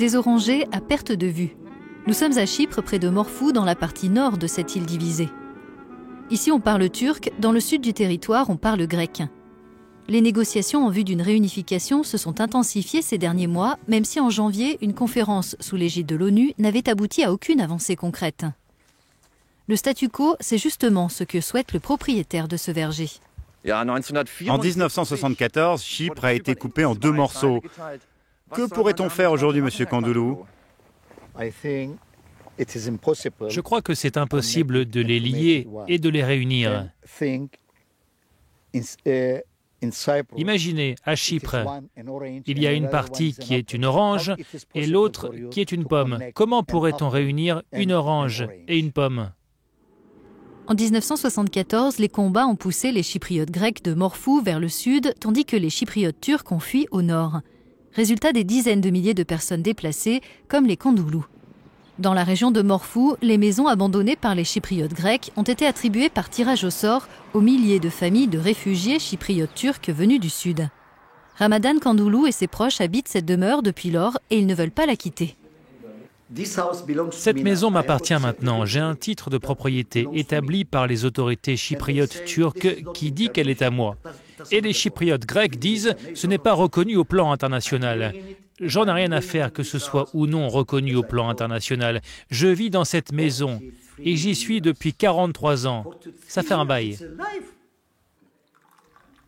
des orangers à perte de vue. Nous sommes à Chypre, près de Morphou, dans la partie nord de cette île divisée. Ici, on parle turc, dans le sud du territoire, on parle grec. Les négociations en vue d'une réunification se sont intensifiées ces derniers mois, même si en janvier, une conférence sous l'égide de l'ONU n'avait abouti à aucune avancée concrète. Le statu quo, c'est justement ce que souhaite le propriétaire de ce verger. En 1974, Chypre a été coupée en 2 morceaux. Que pourrait-on faire aujourd'hui, Monsieur Kandoulou ? Je crois que c'est impossible de les lier et de les réunir. Imaginez, à Chypre, il y a une partie qui est une orange et l'autre qui est une pomme. Comment pourrait-on réunir une orange et une pomme ? En 1974, les combats ont poussé les Chypriotes grecs de Morphou vers le sud, tandis que les Chypriotes turcs ont fui au nord. Résultat, des dizaines de milliers de personnes déplacées, comme les Kandoulous. Dans la région de Morphou, les maisons abandonnées par les Chypriotes grecs ont été attribuées par tirage au sort aux milliers de familles de réfugiés chypriotes turcs venus du sud. Ramadan Kandoulou et ses proches habitent cette demeure depuis lors et ils ne veulent pas la quitter. Cette maison m'appartient maintenant. J'ai un titre de propriété établi par les autorités chypriotes turques qui dit qu'elle est à moi. Et les chypriotes grecs disent « ce n'est pas reconnu au plan international ». J'en ai rien à faire que ce soit ou non reconnu au plan international. Je vis dans cette maison et j'y suis depuis 43 ans. Ça fait un bail.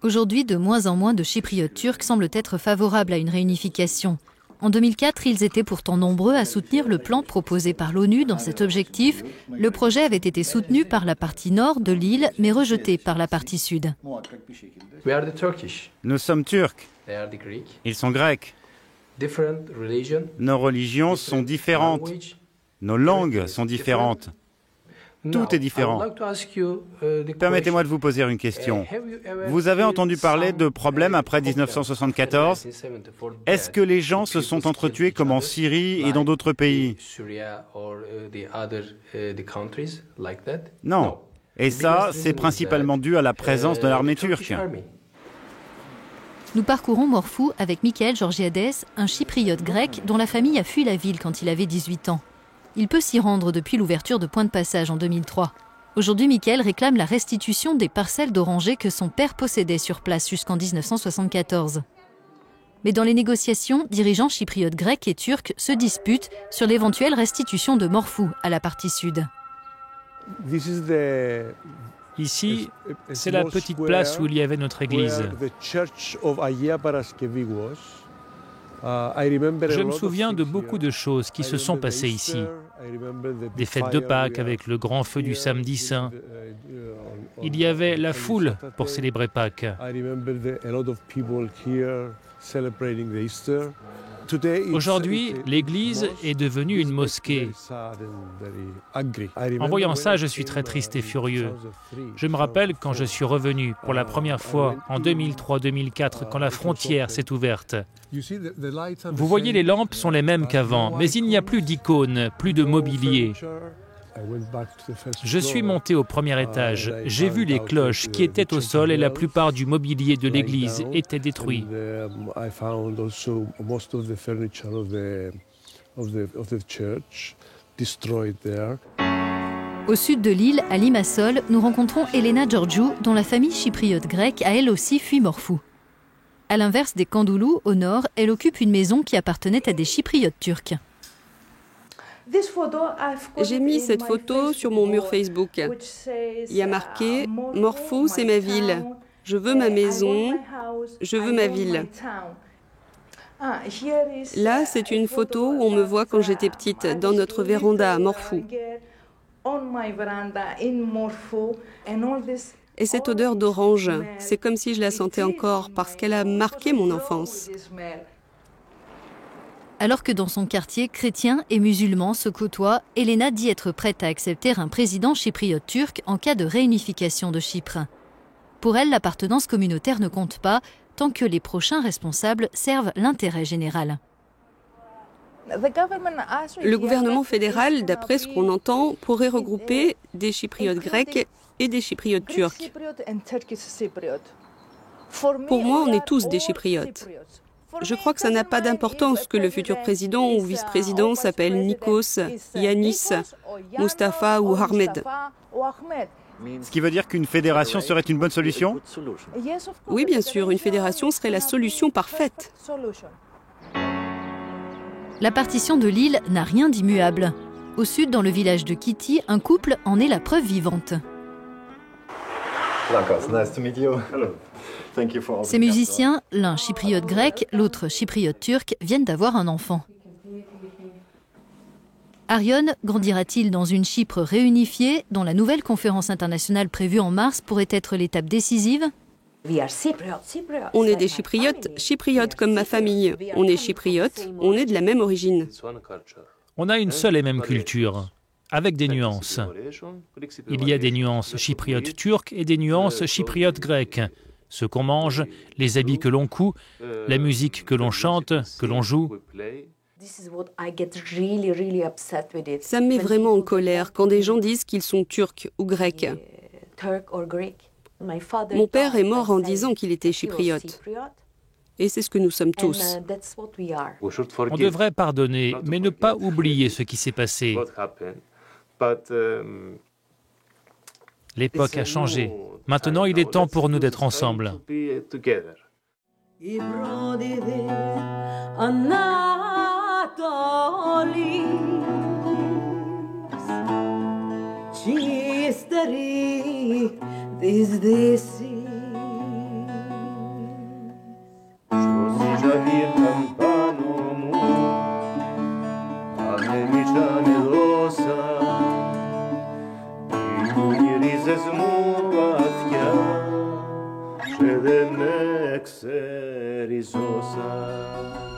Aujourd'hui, de moins en moins de Chypriotes turcs semblent être favorables à une réunification. En 2004, ils étaient pourtant nombreux à soutenir le plan proposé par l'ONU dans cet objectif. Le projet avait été soutenu par la partie nord de l'île, mais rejeté par la partie sud. Nous sommes turcs. Ils sont grecs. Nos religions sont différentes. Nos langues sont différentes. Tout est différent. Permettez-moi de vous poser une question. Vous avez entendu parler de problèmes après 1974 ? Est-ce que les gens se sont entretués comme en Syrie et dans d'autres pays ? Non. Et ça, c'est principalement dû à la présence de l'armée turque. Nous parcourons Morphou avec Michael Georgiades, un chypriote grec dont la famille a fui la ville quand il avait 18 ans. Il peut s'y rendre depuis l'ouverture de points de passage en 2003. Aujourd'hui, Michael réclame la restitution des parcelles d'orangers que son père possédait sur place jusqu'en 1974. Mais dans les négociations, dirigeants chypriotes grecs et turcs se disputent sur l'éventuelle restitution de Morphou à la partie sud. Ici, c'est la petite place où il y avait notre église. Je me souviens de beaucoup de choses qui se sont passées ici. Des fêtes de Pâques avec le grand feu du samedi saint. Il y avait la foule pour célébrer Pâques. Aujourd'hui, l'église est devenue une mosquée. En voyant ça, je suis très triste et furieux. Je me rappelle quand je suis revenu pour la première fois en 2003-2004, quand la frontière s'est ouverte. Vous voyez, les lampes sont les mêmes qu'avant, mais il n'y a plus d'icônes, plus de mobilier. Je suis monté au premier étage. J'ai vu les cloches qui étaient au sol et la plupart du mobilier de l'église était détruit. Au sud de l'île, à Limassol, nous rencontrons Elena Georgiou, dont la famille chypriote grecque a elle aussi fui Morphou. À l'inverse des Kandoulous, au nord, elle occupe une maison qui appartenait à des Chypriotes turcs. J'ai mis cette photo sur mon mur Facebook. Il y a marqué « Morphou, c'est ma ville. Je veux ma maison. Je veux ma ville ». Là, c'est une photo où on me voit quand j'étais petite, dans notre véranda à Morphou. Et cette odeur d'orange, c'est comme si je la sentais encore, parce qu'elle a marqué mon enfance. Alors que dans son quartier, chrétiens et musulmans se côtoient, Elena dit être prête à accepter un président chypriote turc en cas de réunification de Chypre. Pour elle, l'appartenance communautaire ne compte pas tant que les prochains responsables servent l'intérêt général. Le gouvernement fédéral, d'après ce qu'on entend, pourrait regrouper des Chypriotes grecs et des Chypriotes turcs. Pour moi, on est tous des Chypriotes. Je crois que ça n'a pas d'importance que le futur président ou vice-président s'appelle Nikos, Yanis, Mustafa ou Ahmed. Ce qui veut dire qu'une fédération serait une bonne solution? Oui, bien sûr, une fédération serait la solution parfaite. La partition de l'île n'a rien d'immuable. Au sud, dans le village de Kiti, un couple en est la preuve vivante. Ces musiciens, l'un chypriote grec, l'autre chypriote turc, viennent d'avoir un enfant. Arion grandira-t-il dans une Chypre réunifiée, dont la nouvelle conférence internationale prévue en mars pourrait être l'étape décisive? On est des chypriotes comme ma famille. On est chypriotes, on est de la même origine. On a une seule et même culture, avec des nuances. Il y a des nuances chypriotes turques et des nuances chypriotes grecques. Ce qu'on mange, les habits que l'on coud, la musique que l'on chante, que l'on joue. Ça me met vraiment en colère quand des gens disent qu'ils sont turcs ou grecs. Mon père est mort en disant qu'il était chypriote. Et c'est ce que nous sommes tous. On devrait pardonner, mais ne pas oublier ce qui s'est passé. L'époque a changé. Maintenant, il est temps pour nous d'être ensemble. Δεν με ξέρεις όσα